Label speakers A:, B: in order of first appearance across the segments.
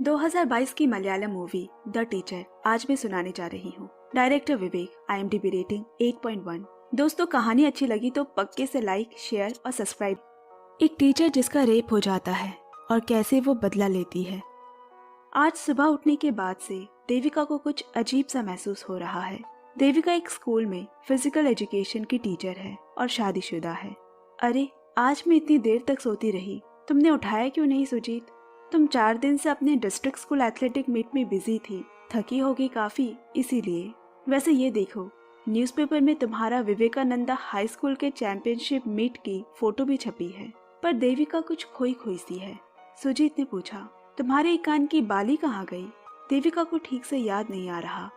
A: 2022 की Malayalam movie the teacher आज मैं सुनाने जा रही हूँ। डायरेक्टर विवेक, IMDb रेटिंग 8.1। दोस्तों, कहानी अच्छी लगी तो पक्के से लाइक, शेयर और सब्सक्राइब। एक टीचर जिसका रेप हो जाता है और कैसे वो बदला लेती है। आज सुबह उठने के बाद से देविका को कुछ अजीब सा महसूस हो रहा है। देविका एक स्कूल में फिजिकल एजुकेशन की टीचर है और शादीशुदा है। अरे, आज मैं इतनी देर तक सोती रही, तुमने उठाया क्यों नहीं सुजीत? तुम 4 दिन से अपने डिस्ट्रिक्ट स्कूल एथलेटिक मीट में बिजी थी, थकी होगी काफी इसीलिए। वैसे ये देखो, न्यूज़पेपर में तुम्हारा विवेकानंदा हाई स्कूल के चैंपियनशिप मीट की फोटो भी छपी है। पर देविका कुछ खोई खोई सी है। सुजीत ने पूछा, तुम्हारे एक कान की बाली कहाँ गई? देविका को ठीक से याद नहीं आ रहा।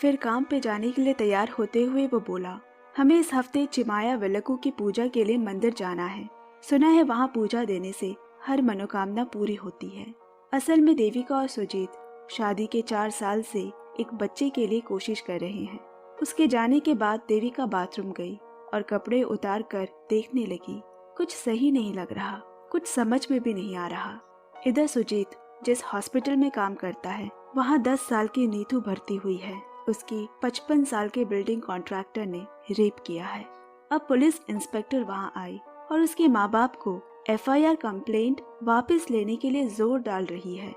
A: फिर काम पे जाने के लिए तैयार होते हुए वो बोला, हमें इस हफ्ते चिमाया वेलकू की पूजा के लिए मंदिर जाना है। सुना है वहाँ पूजा देने से हर मनोकामना पूरी होती है। असल में देविका और सुजीत शादी के 4 साल से एक बच्चे के लिए कोशिश कर रहे हैं। उसके जाने के बाद देविका बाथरूम गई और कपड़े उतार कर देखने लगी। कुछ सही नहीं लग रहा, कुछ समझ में भी नहीं आ रहा। इधर सुजीत जिस हॉस्पिटल में काम करता है वहाँ 10 साल की नीतू भर्ती हुई है। उसकी 55 साल के बिल्डिंग कॉन्ट्रैक्टर ने रेप किया है। अब पुलिस इंस्पेक्टर वहाँ आई और उसके माँ बाप को FIR कंप्लेंट वापस लेने के लिए जोर डाल रही है।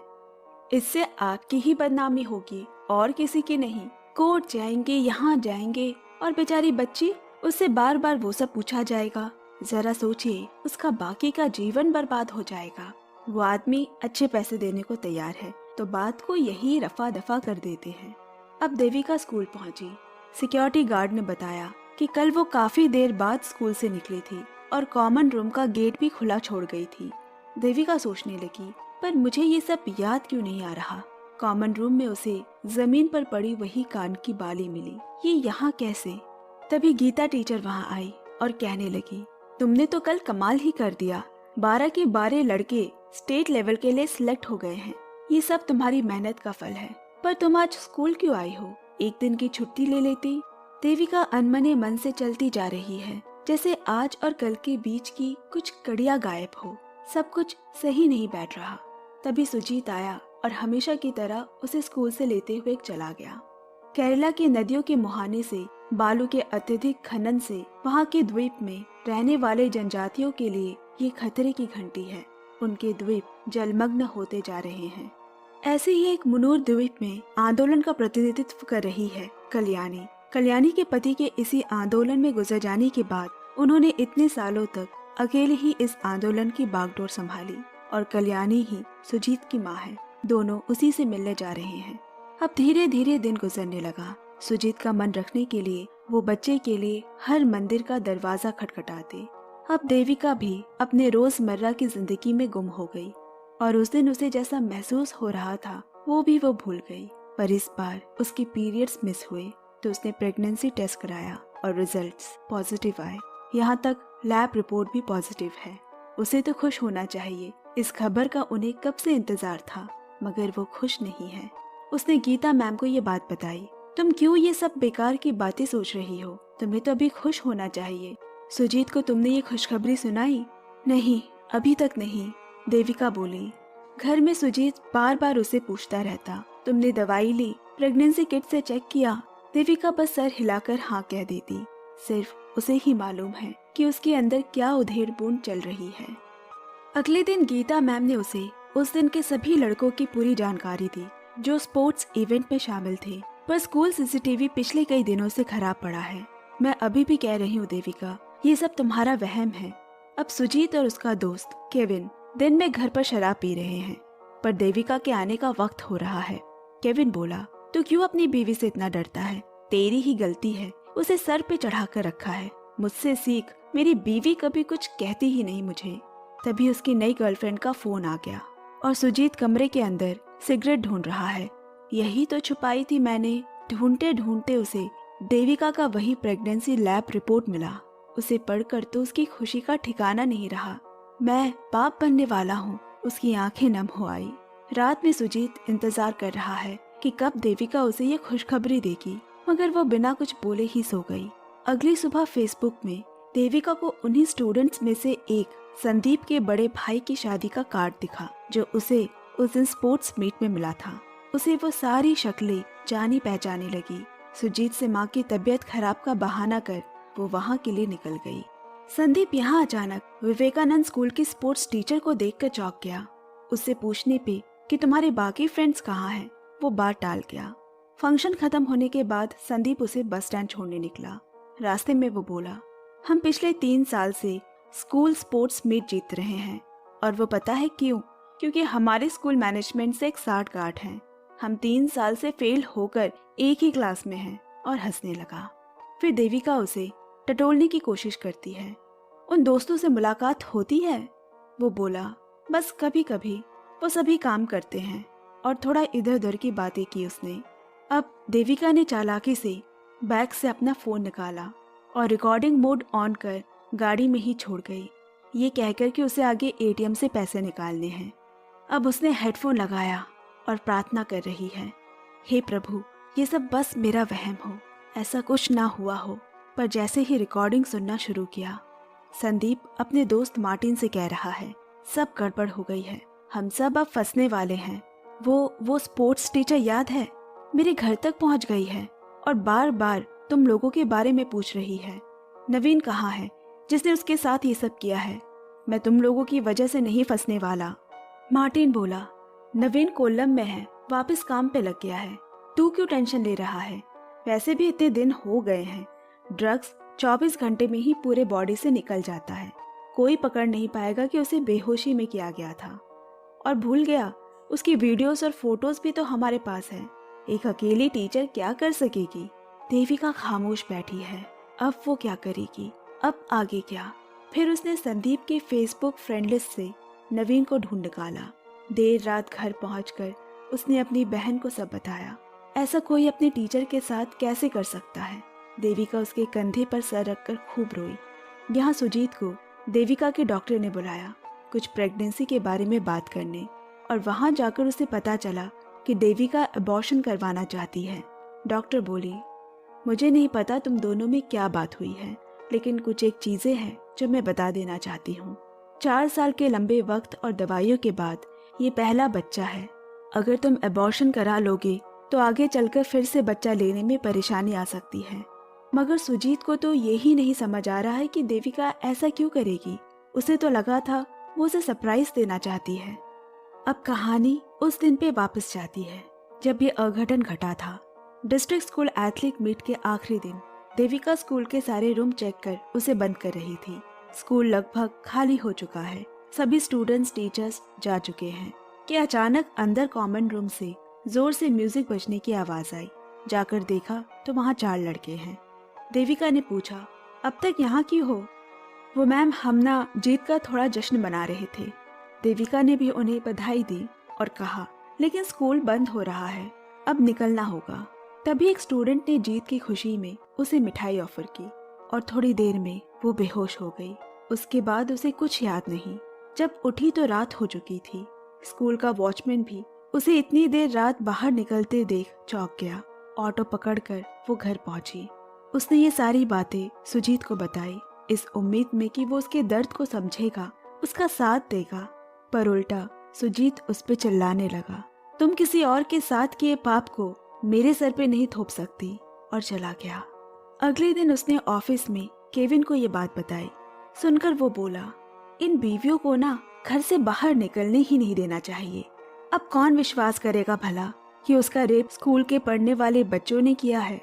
A: इससे आपकी ही बदनामी होगी और किसी की नहीं। कोर्ट जाएंगे, यहाँ जाएंगे और बेचारी बच्ची, उससे बार बार वो सब पूछा जाएगा। जरा सोचिए, उसका बाकी का जीवन बर्बाद हो जाएगा। वो आदमी अच्छे पैसे देने को तैयार है तो बात को यही रफा दफा कर देते हैं। अब देविका स्कूल पहुंची। सिक्योरिटी गार्ड ने बताया कि कल वो काफी देर बाद स्कूल से निकली थी और कॉमन रूम का गेट भी खुला छोड़ गई थी। देविका सोचने लगी, पर मुझे ये सब याद क्यों नहीं आ रहा। कॉमन रूम में उसे जमीन पर पड़ी वही कान की बाली मिली। ये यहाँ कैसे? तभी गीता टीचर वहाँ आई और कहने लगी, तुमने तो कल कमाल ही कर दिया। 12 के 12 लड़के स्टेट लेवल के लिए सिलेक्ट हो गए हैं। ये सब तुम्हारी मेहनत का फल है। पर तुम आज स्कूल क्यों आई हो? एक दिन की छुट्टी ले लेती। देविका अनमने मन से चलती जा रही है, जैसे आज और कल के बीच की कुछ कड़ियां गायब हो। सब कुछ सही नहीं बैठ रहा। तभी सुजीत आया और हमेशा की तरह उसे स्कूल से लेते हुए चला गया। केरला की नदियों के मुहाने से, बालू के अत्यधिक खनन से वहाँ के द्वीप में रहने वाले जनजातियों के लिए ये खतरे की घंटी है। उनके द्वीप जलमग्न होते जा रहे हैं। ऐसे ही एक मुनूर द्वीप में आंदोलन का प्रतिनिधित्व कर रही है कल्याणी। कल्याणी के पति के इसी आंदोलन में गुजर जाने के बाद उन्होंने इतने सालों तक अकेले ही इस आंदोलन की बागडोर संभाली और कल्याणी ही सुजीत की माँ है। दोनों उसी से मिलने जा रहे हैं। अब धीरे धीरे दिन गुजरने लगा। सुजीत का मन रखने के लिए वो बच्चे के लिए हर मंदिर का दरवाजा खटखटाते। अब देविका भी अपने रोजमर्रा की जिंदगी में गुम हो गई और उस दिन उसे जैसा महसूस हो रहा था वो भूल गई। पर इस बार उसके पीरियड्स मिस हुए तो उसने प्रेगनेंसी टेस्ट कराया और रिजल्ट्स पॉजिटिव आए। यहाँ तक लैब रिपोर्ट भी पॉजिटिव है। उसे तो खुश होना चाहिए। इस खबर का उन्हें कब से इंतजार था, मगर वो खुश नहीं है। उसने गीता मैम को ये बात बताई। तुम क्यों ये सब बेकार की बातें सोच रही हो? तुम्हें तो अभी खुश होना चाहिए। सुजीत को तुमने ये खुशखबरी सुनाई? नहीं, अभी तक नहीं, देविका बोली। घर में सुजीत बार बार उसे पूछता रहता, तुमने दवाई ली, प्रेगनेंसी किट से चेक किया? देविका बस सर हिलाकर हाँ कह देती। सिर्फ उसे ही मालूम है कि उसके अंदर क्या उधेड़ बूंद चल रही है। अगले दिन गीता मैम ने उसे उस दिन के सभी लड़कों की पूरी जानकारी दी जो स्पोर्ट्स इवेंट में शामिल थे। पर स्कूल CCTV पिछले कई दिनों से खराब पड़ा है। मैं अभी भी कह रही हूँ देविका, ये सब तुम्हारा वहम है। अब सुजीत और उसका दोस्त केविन दिन में घर पर शराब पी रहे हैं, पर देविका के आने का वक्त हो रहा है। केविन बोला, तू क्यों अपनी बीवी से इतना डरता है? तेरी ही गलती है, उसे सर पे चढ़ा कर रखा है। मुझसे सीख, मेरी बीवी कभी कुछ कहती ही नहीं मुझे। तभी उसकी नई गर्लफ्रेंड का फोन आ गया और सुजीत कमरे के अंदर सिगरेट ढूंढ रहा है। यही तो छुपाई थी मैंने। ढूंढते ढूंढते उसे देविका का वही प्रेगनेंसी लैब रिपोर्ट मिला। उसे पढ़कर तो उसकी खुशी का ठिकाना नहीं रहा। मैं बाप बनने वाला हूँ। उसकी आंखें नम हो आई। रात में सुजीत इंतजार कर रहा है कि कब देविका उसे ये खुशखबरी देगी, मगर वो बिना कुछ बोले ही सो गई। अगली सुबह फेसबुक में देविका को उन्हीं स्टूडेंट्स में से एक संदीप के बड़े भाई की शादी का कार्ड दिखा, जो उसे उस दिन स्पोर्ट्स मीट में मिला था। उसे वो सारी शक्लें जानी पहचानी लगी। सुजीत से माँ की तबीयत खराब का बहाना कर वो वहाँ के लिए निकल गई। संदीप यहाँ अचानक विवेकानंद स्कूल की स्पोर्ट्स टीचर को देखकर चौंक गया। उससे पूछने पे कि तुम्हारे बाकी फ्रेंड्स कहाँ हैं, वो बात टाल गया। फंक्शन खत्म होने के बाद संदीप उसे बस स्टैंड छोड़ने निकला। रास्ते में वो बोला, हम पिछले 3 साल से स्कूल स्पोर्ट्स मीट जीत रहे हैं और वो पता है क्यों? क्योंकि हमारे स्कूल मैनेजमेंट से एक साठगांठ है। हम 3 साल से फेल होकर एक ही क्लास में हैं। और हंसने लगा। फिर देविका उसे टटोलने की कोशिश करती है। उन दोस्तों से मुलाकात होती है? वो बोला, बस कभी कभी, वो सभी काम करते हैं। और थोड़ा इधर उधर की बातें की उसने। अब देविका ने चालाकी से बैग से अपना फोन निकाला और रिकॉर्डिंग मोड ऑन कर गाड़ी में ही छोड़ गई, ये कहकर कि उसे आगे एटीएम से पैसे निकालने हैं। अब उसने हेडफोन लगाया और प्रार्थना कर रही है, हे प्रभु, ये सब बस मेरा वहम हो, ऐसा कुछ ना हुआ हो। पर जैसे ही रिकॉर्डिंग सुनना शुरू किया, संदीप अपने दोस्त मार्टिन से कह रहा है, सब गड़बड़ हो गई है, हम सब अब फंसने वाले हैं। वो स्पोर्ट्स टीचर याद है, मेरे घर तक पहुंच गई है और बार बार तुम लोगों के बारे में पूछ रही है। नवीन कहाँ है जिसने उसके साथ ये सब किया है? मैं तुम लोगों की वजह से नहीं फंसने वाला। मार्टिन बोला, नवीन कोल्लम में है, वापस काम पे लग गया है, तू क्यों टेंशन ले रहा है? वैसे भी इतने दिन हो गए हैं, ड्रग्स 24 घंटे में ही पूरे बॉडी से निकल जाता है, कोई पकड़ नहीं पाएगा कि उसे बेहोशी में किया गया था। और भूल गया, उसकी वीडियोस और फोटोज भी तो हमारे पास है। एक अकेली टीचर क्या कर सकेगी? देविका खामोश बैठी है। अब वो क्या करेगी? अब आगे क्या? फिर उसने संदीप के फेसबुक फ्रेंड लिस्ट से नवीन को ढूंढ निकाला। देर रात घर पहुंचकर उसने अपनी बहन को सब बताया। ऐसा कोई अपने टीचर के साथ कैसे कर सकता है? देविका उसके कंधे पर सर रखकर खूब रोई। यहाँ सुजीत को देविका के डॉक्टर ने बुलाया कुछ प्रेगनेंसी के बारे में बात करने, और वहाँ जाकर उसे पता चला कि देविका अबॉर्शन करवाना चाहती है। डॉक्टर बोली, मुझे नहीं पता तुम दोनों में क्या बात हुई है, लेकिन कुछ एक चीजें हैं जो मैं बता देना चाहती हूँ। 4 साल के लंबे वक्त और दवाइयों के बाद ये पहला बच्चा है। अगर तुम अबॉर्शन करा लोगे तो आगे चलकर फिर से बच्चा लेने में परेशानी आ सकती है। मगर सुजीत को तो यही नहीं समझ आ रहा है कि देविका ऐसा क्यों करेगी। उसे तो लगा था वो उसे सरप्राइज देना चाहती है। अब कहानी उस दिन पे वापस जाती है जब ये अघटन घटा था। डिस्ट्रिक्ट स्कूल एथलीट मीट के आखिरी दिन देविका स्कूल के सारे रूम चेक कर उसे बंद कर रही थी। स्कूल लगभग खाली हो चुका है, सभी स्टूडेंट्स टीचर्स जा चुके हैं कि अचानक अंदर कॉमन रूम से जोर से म्यूजिक बजने की आवाज आई। जाकर देखा तो वहाँ 4 लड़के हैं। देविका ने पूछा, अब तक यहाँ क्यों हो? वो मैम, हम ना जीत का थोड़ा जश्न मना रहे थे। देविका ने भी उन्हें बधाई दी और कहा, लेकिन स्कूल बंद हो रहा है, अब निकलना होगा। तभी एक स्टूडेंट ने जीत की खुशी में उसे मिठाई ऑफर की और थोड़ी देर में वो बेहोश हो गई। उसके बाद उसे कुछ याद नहीं। जब उठी तो रात हो चुकी थी। स्कूल का वॉचमैन भी उसे इतनी देर रात बाहर निकलते देख चौंक गया। ऑटो पकड़कर वो घर पहुंची। उसने ये सारी बातें सुजीत को बताई, इस उम्मीद में कि वो उसके दर्द को समझेगा, उसका साथ देगा। पर उल्टा सुजीत उस पे चिल्लाने लगा, तुम किसी और के साथ किए पाप को मेरे सर पे नहीं थोप सकती, और चला गया। अगले दिन उसने ऑफिस में केविन को ये बात बताई। सुनकर वो बोला, इन बीवियों को ना घर से बाहर निकलने ही नहीं देना चाहिए। अब कौन विश्वास करेगा भला कि उसका रेप स्कूल के पढ़ने वाले बच्चों ने किया है।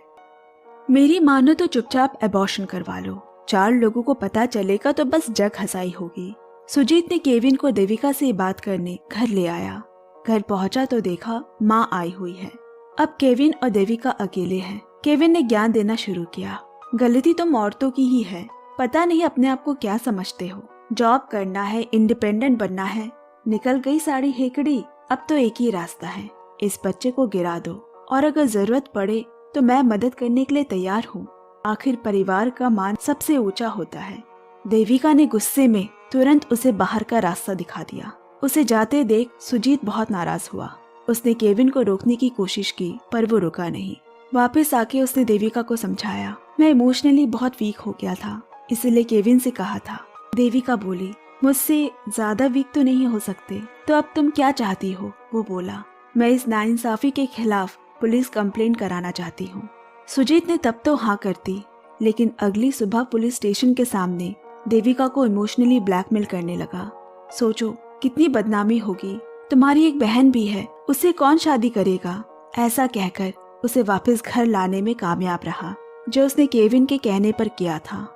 A: मेरी मानो तो चुपचाप अबॉर्शन करवा लो, 4 लोगों को पता चलेगा तो बस जग हंसाई होगी। सुजीत ने केविन को देविका से बात करने घर ले आया। घर पहुंचा तो देखा माँ आई हुई है। अब केविन और देविका अकेले हैं। केविन ने ज्ञान देना शुरू किया, गलती तुम औरतों की ही है, पता नहीं अपने आप को क्या समझते हो। जॉब करना है, इंडिपेंडेंट बनना है, निकल गई साड़ी हेकड़ी। अब तो एक ही रास्ता है, इस बच्चे को गिरा दो, और अगर जरूरत पड़े तो मैं मदद करने के लिए तैयार हूँ। आखिर परिवार का मान सबसे ऊंचा होता है। देविका ने गुस्से में तुरंत उसे बाहर का रास्ता दिखा दिया। उसे जाते देख सुजीत बहुत नाराज हुआ। उसने केविन को रोकने की कोशिश की पर वो रुका नहीं। वापस आके उसने देविका को समझाया, मैं इमोशनली बहुत वीक हो गया था, इसलिए केविन से कहा था। देविका बोली, मुझसे ज्यादा वीक तो नहीं हो सकते, तो अब तुम क्या चाहती हो? वो बोला। मैं इस नाइंसाफी के खिलाफ पुलिस कंप्लेंट कराना चाहती हूँ। सुजीत ने तब तो हाँ कर दी, लेकिन अगली सुबह पुलिस स्टेशन के सामने देविका को इमोशनली ब्लैकमेल करने लगा। सोचो कितनी बदनामी होगी, तुम्हारी एक बहन भी है, उससे कौन शादी करेगा? ऐसा कहकर उसे वापस घर लाने में कामयाब रहा, जो उसने केविन के कहने पर किया था।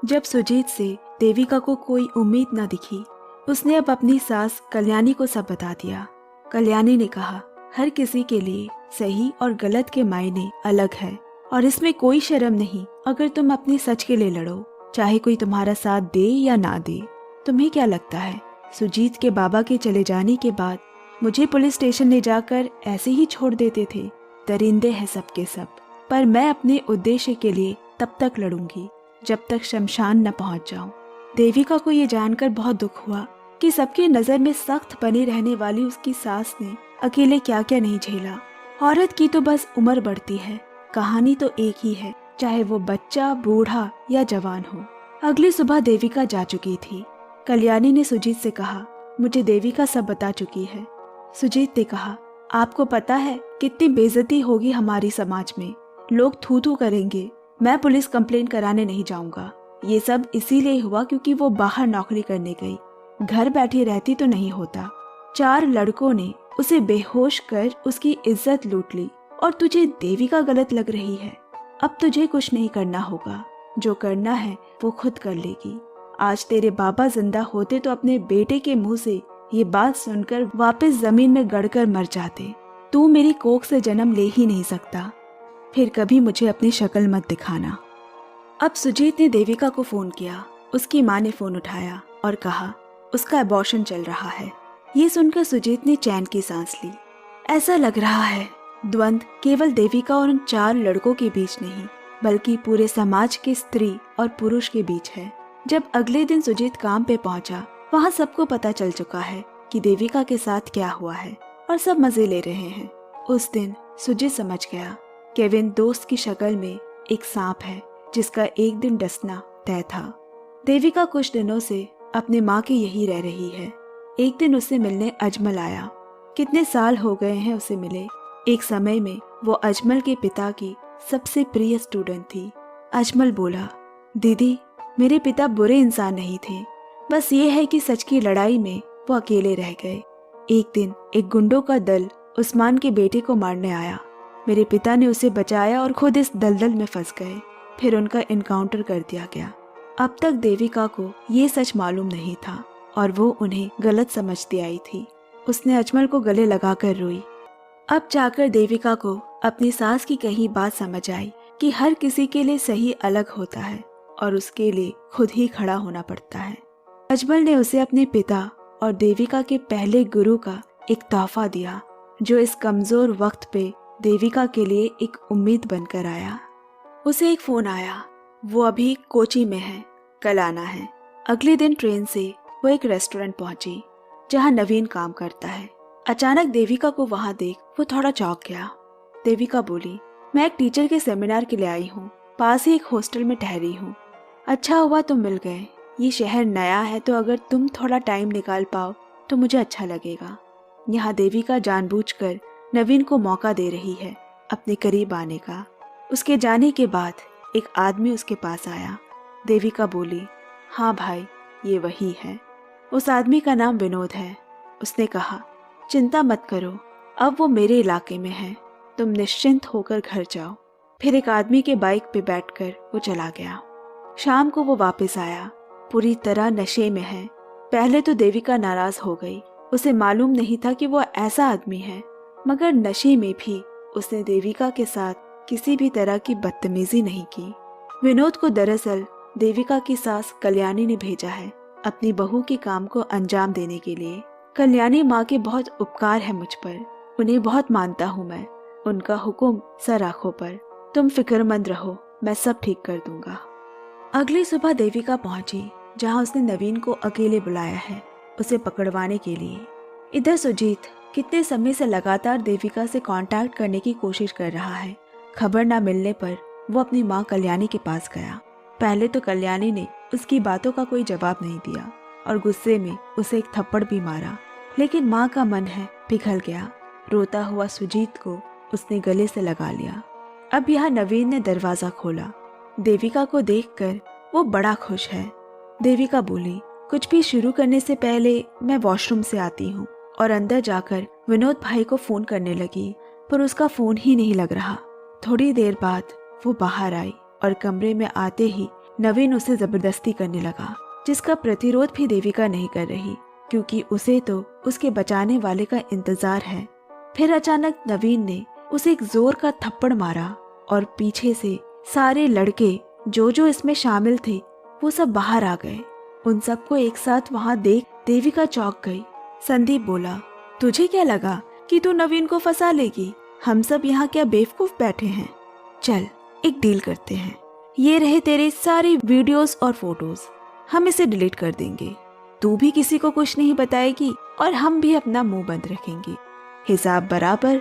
A: जब सुजीत से देविका को कोई उम्मीद न दिखी, उसने अब अपनी सास कल्याणी को सब बता दिया। कल्याणी ने कहा, हर किसी के लिए सही और गलत के मायने अलग है और इसमें कोई शर्म नहीं अगर तुम अपने सच के लिए लड़ो, चाहे कोई तुम्हारा साथ दे या ना दे। तुम्हें क्या लगता है सुजीत के बाबा के चले जाने के बाद मुझे पुलिस स्टेशन ले जाकर ऐसे ही छोड़ देते थे? दरिंदे हैं सबके सब, पर मैं अपने उद्देश्य के लिए तब तक लड़ूंगी जब तक शमशान न पहुंच जाऊं। देविका को ये जानकर बहुत दुख हुआ कि सबकी नजर में सख्त बनी रहने वाली उसकी सास ने अकेले क्या क्या नहीं झेला। औरत की तो बस उम्र बढ़ती है, कहानी तो एक ही है, चाहे वो बच्चा, बूढ़ा या जवान हो। अगली सुबह देविका जा चुकी थी। कल्याणी ने सुजीत से कहा, मुझे देविका सब बता चुकी है। सुजीत ने कहा, आपको पता है कितनी बेइज्जती होगी हमारी समाज में, लोग थू थू करेंगे। मैं पुलिस कंप्लेंट कराने नहीं जाऊंगा। ये सब इसीलिए हुआ क्योंकि वो बाहर नौकरी करने गई, घर बैठी रहती तो नहीं होता। 4 लड़कों ने उसे बेहोश कर उसकी इज्जत लूट ली और तुझे देविका गलत लग रही है। अब तुझे कुछ नहीं करना होगा, जो करना है वो खुद कर लेगी। आज तेरे बाबा जिंदा होते तो अपने बेटे के मुंह से ये बात सुनकर वापस जमीन में गड़कर मर जाते। तू मेरी कोख से जन्म ले ही नहीं सकता, फिर कभी मुझे अपनी शक्ल मत दिखाना। अब सुजीत ने देविका को फोन किया। उसकी माँ ने फोन उठाया और कहा उसका अबॉर्शन चल रहा है। ये सुनकर सुजीत ने चैन की सांस ली। ऐसा लग रहा है द्वंद्व केवल देविका और उन 4 लड़कों के बीच नहीं, बल्कि पूरे समाज के स्त्री और पुरुष के बीच है। जब अगले दिन सुजीत काम पे पहुंचा, वहाँ सबको पता चल चुका है कि देविका के साथ क्या हुआ है और सब मजे ले रहे हैं। उस दिन सुजीत समझ गया केविन दोस्त की शक्ल में एक सांप है जिसका एक दिन डसना तय था। देविका कुछ दिनों से अपने माँ के यही रह रही है। एक दिन उसे मिलने अजमल आया। कितने साल हो गए हैं उसे मिले। एक समय में वो अजमल के पिता की सबसे प्रिय स्टूडेंट थी। अजमल बोला, दीदी मेरे पिता बुरे इंसान नहीं थे, बस ये है कि सच की लड़ाई में वो अकेले रह गए। एक दिन एक गुंडों का दल उस्मान के बेटे को मारने आया। मेरे पिता ने उसे बचाया और खुद इस दलदल में फंस गए। फिर उनका एनकाउंटर कर दिया गया। अब तक देविका को ये सच मालूम नहीं था और वो उन्हें गलत समझती आई थी। उसने अजमल को गले लगाकर रोई। अब जाकर देविका को अपनी सास की कही बात समझ आई कि हर किसी के लिए सही अलग होता है और उसके लिए खुद ही खड़ा होना पड़ता है। अजमल ने उसे अपने पिता और देविका के पहले गुरु का एक तोहफा दिया, जो इस कमजोर वक्त पे देविका के लिए एक उम्मीद बनकर आया। उसे एक फोन आया। वो अभी कोची में है, कल आना है। अगले दिन ट्रेन से वो एक रेस्टोरेंट पहुंची जहां नवीन काम करता है। अचानक देविका को वहां देख वो थोड़ा चौंक गया। देविका बोली, मैं एक टीचर के सेमिनार के लिए आई हूँ, पास ही एक हॉस्टल में ठहरी हूँ। अच्छा हुआ तुम मिल गए। ये शहर नया है तो अगर तुम थोड़ा टाइम निकाल पाओ तो मुझे अच्छा लगेगा। यहाँ देविका जानबूझकर नवीन को मौका दे रही है अपने करीब आने का। उसके जाने के बाद एक आदमी उसके पास आया। देविका बोली, हाँ भाई ये वही है। उस आदमी का नाम विनोद है। उसने कहा, चिंता मत करो, अब वो मेरे इलाके में है, तुम निश्चिंत होकर घर जाओ। फिर एक आदमी के बाइक पे बैठकर वो चला गया। शाम को वो वापस आया, पूरी तरह नशे में है। पहले तो देविका नाराज हो गई। उसे मालूम नहीं था कि वो ऐसा आदमी है, मगर नशे में भी उसने देविका के साथ किसी भी तरह की बदतमीजी नहीं की। विनोद को दरअसल देविका की सास कल्याणी ने भेजा है अपनी बहू के काम को अंजाम देने के लिए। कल्याणी माँ के बहुत उपकार है मुझ पर, उन्हें बहुत मानता हूँ मैं। उनका हुक्म सर आंखों पर। तुम फिक्रमंद रहो, मैं सब ठीक कर दूंगा। अगली सुबह देविका पहुंची जहां उसने नवीन को अकेले बुलाया है उसे पकड़वाने के लिए। इधर सुजीत कितने समय से लगातार देविका से कांटेक्ट करने की कोशिश कर रहा है। खबर न मिलने पर वो अपनी माँ कल्याणी के पास गया। पहले तो कल्याणी ने उसकी बातों का कोई जवाब नहीं दिया, और गुस्से में उसे एक थप्पड़ भी मारा। लेकिन माँ का मन है पिघल गया। रोता हुआ सुजीत को उसने गले से लगा लिया। अब यहाँ नवीन ने दरवाजा खोला। देविका को देखकर वो बड़ा खुश है। देविका बोली, कुछ भी शुरू करने से पहले मैं वॉशरूम से आती हूँ। और अंदर जाकर विनोद भाई को फोन करने लगी, पर उसका फोन ही नहीं लग रहा। थोड़ी देर बाद वो बाहर आई और कमरे में आते ही नवीन उसे जबरदस्ती करने लगा, जिसका प्रतिरोध भी देविका नहीं कर रही, क्योंकि उसे तो उसके बचाने वाले का इंतजार है। फिर अचानक नवीन ने उसे एक जोर का थप्पड़ मारा और पीछे से सारे लड़के जो इसमें शामिल थे वो सब बाहर आ गए। उन सबको एक साथ वहां देख देविका चौंक गई। संदीप बोला, तुझे क्या लगा कि तू नवीन को फंसा लेगी? हम सब यहाँ क्या बेवकूफ बैठे हैं? चल एक डील करते हैं। ये रहे तेरे सारे वीडियोस और फोटोज, हम इसे डिलीट कर देंगे। तू भी किसी को कुछ नहीं बताएगी और हम भी अपना मुंह बंद रखेंगे। हिसाब बराबर,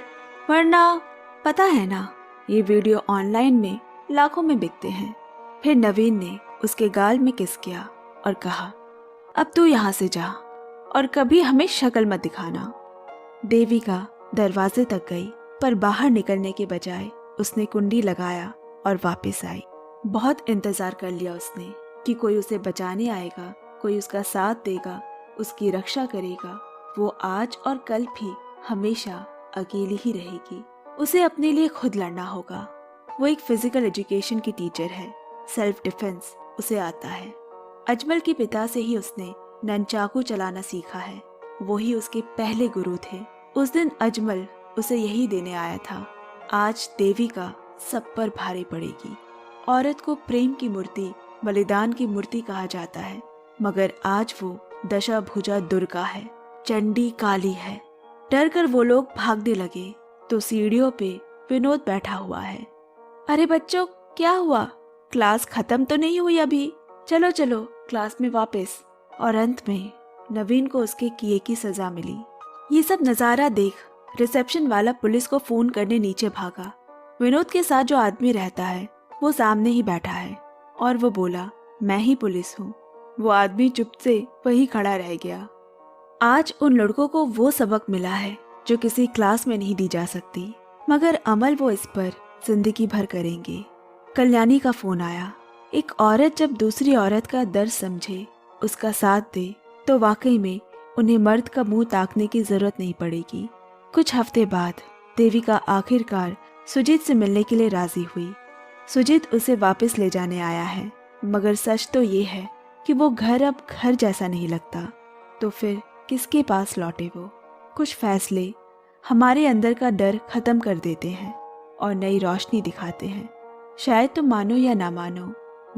A: वरना पता है ना ये वीडियो ऑनलाइन में लाखों में बिकते हैं। फिर नवीन ने उसके गाल में किस किया और कहा, अब तू यहाँ से जा और कभी हमें शक्ल मत दिखाना। देविका दरवाजे तक गई, पर बाहर निकलने के बजाय उसने कुंडी लगाया और वापस आई। बहुत इंतजार कर लिया उसने कि कोई उसे बचाने आएगा, कोई उसका साथ देगा, उसकी रक्षा करेगा। वो आज और कल भी हमेशा अकेली ही रहेगी। उसे अपने लिए खुद लड़ना होगा। वो एक फिजिकल एजुकेशन की टीचर है, सेल्फ डिफेंस उसे आता है। अजमल के पिता से ही उसने ननचाकू चलाना सीखा है। वो ही उसके पहले गुरु थे। उस दिन अजमल उसे यही देने आया था। आज देविका सब पर भारी पड़ेगी। औरत को प्रेम की मूर्ति, बलिदान की मूर्ति कहा जाता है, मगर आज वो दशाभुजा दुर्गा है, चंडी काली है। डर कर वो लोग भागने लगे तो सीढ़ियों पे विनोद बैठा हुआ है। अरे बच्चों, क्या हुआ? क्लास खत्म तो नहीं हुई अभी? चलो चलो क्लास में वापस। और अंत में नवीन को उसके किए की सजा मिली। ये सब नजारा देख रिसेप्शन वाला पुलिस को फोन करने नीचे भागा। विनोद के साथ जो आदमी रहता है वो सामने ही बैठा है और वो बोला, मैं ही पुलिस हूँ। वो आदमी चुप से वही खड़ा रह गया। आज उन लड़कों को वो सबक मिला है जो किसी क्लास में नहीं दी जा सकती, मगर अमल वो इस पर जिंदगी भर करेंगे। कल्याणी का फोन आया। एक औरत जब दूसरी औरत का दर्द समझे, उसका साथ दे, तो वाकई में उन्हें मर्द का मुंह ताकने की जरूरत नहीं पड़ेगी। कुछ हफ्ते बाद देविका आखिरकार सुजीत से मिलने के लिए राजी हुई। सुजीत उसे वापस ले जाने आया है, मगर सच तो ये है कि वो घर अब घर जैसा नहीं लगता। तो फिर किसके पास लौटे वो? कुछ फैसले हमारे अंदर का डर खत्म कर देते हैं और नई रोशनी दिखाते हैं। शायद तुम मानो या ना मानो,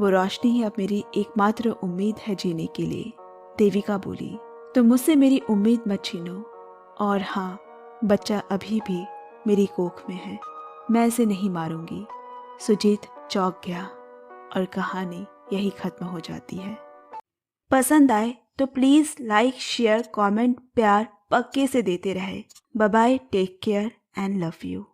A: वो रोशनी ही अब मेरी एकमात्र उम्मीद है जीने के लिए। देविका बोली, तो मुझसे मेरी उम्मीद मत छीनो। और हाँ, बच्चा अभी भी मेरी कोख में है, मैं इसे नहीं मारूंगी। सुजीत चौंक गया और कहानी यही खत्म हो जाती है। पसंद आए तो प्लीज लाइक, शेयर, कमेंट, प्यार पक्के से देते रहे। Bye bye, take care and love you.